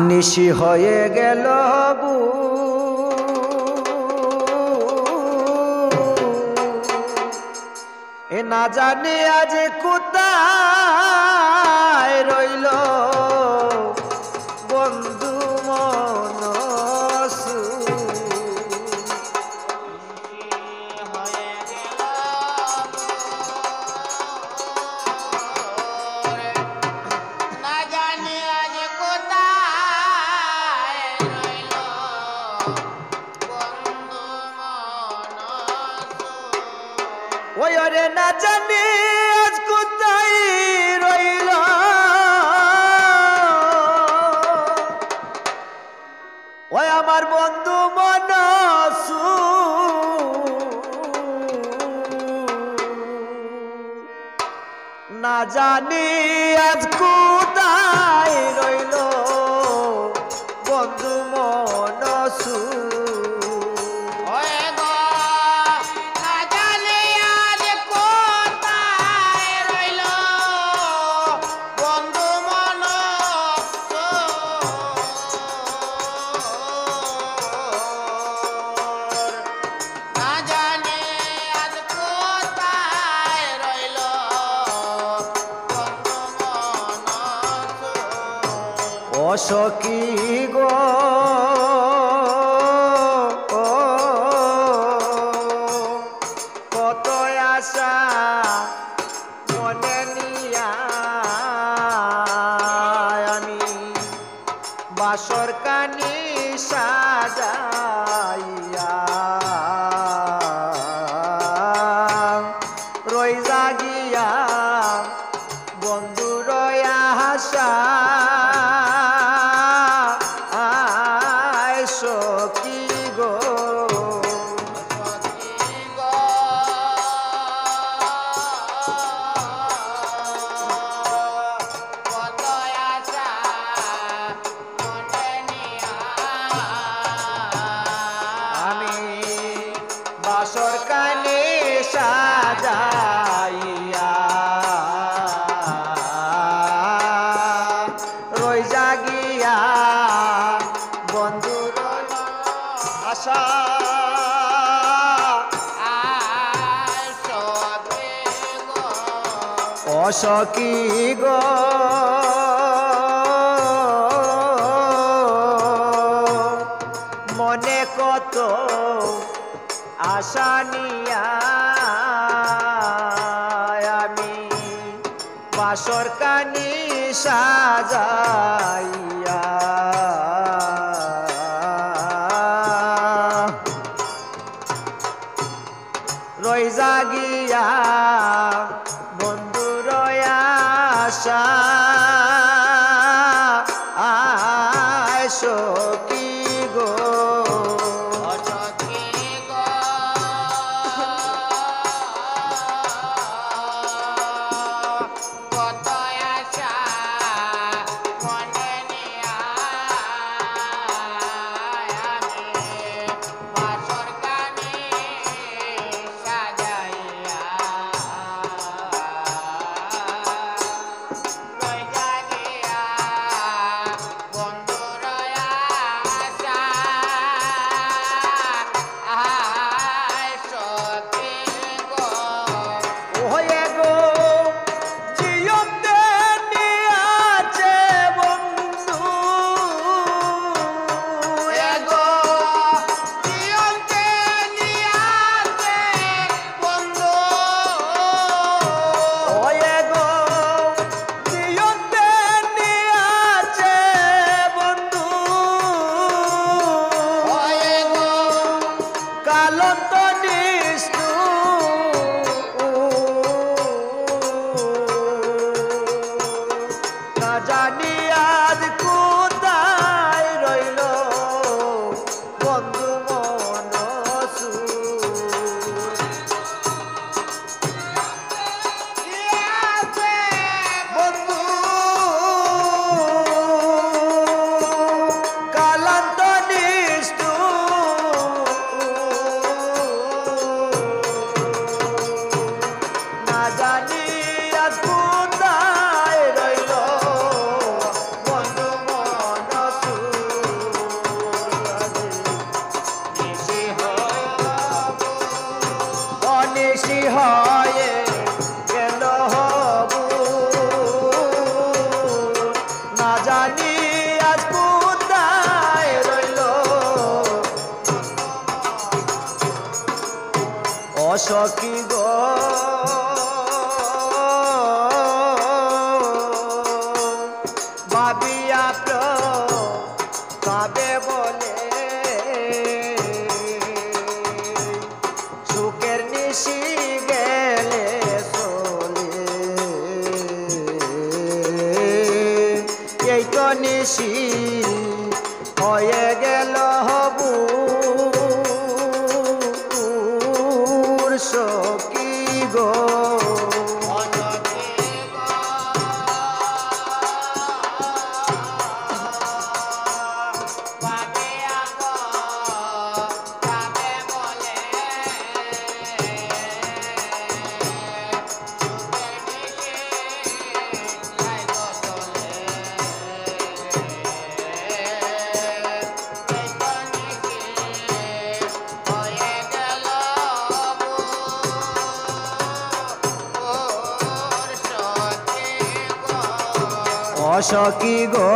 নিশি হয়ে গেল এ না জানি আজ কোথায় রইল বন্ধু মনসু ওই রে না জানি আজ কোথায় রইল ওই আমার বন্ধু মনসু না জানি আজ কোথায় রইল বন্ধু মনসু সখী গো কত আশা মনে নিয়া আমি বাসর কানি সাজাইয়া রই জাগিয়া বন্ধু রয়া হাসা সখী গো কত আশা মনে নিয়া আমি বাসর কানে সাজাইয়া রই জাগিয়া বন্ধুর আশা অসখী গো মনে কত আশা নিয়া আমি বাসর কানি সাজাইয়া রই জাগিয়া বন্ধু রয়া আশা সখী গো কত আশা মনে নিয়া আমি বাসর কানে সাজাইয়া রই জাগিয়া বন্ধু রয়া জানি আজ কোথায় রইল ও সখী গো ভাবিয়া কাবে বলে সুখের নিশি গেলে চলে এই তো নিশি হয়ে গেল হবু সখী গো সখী গো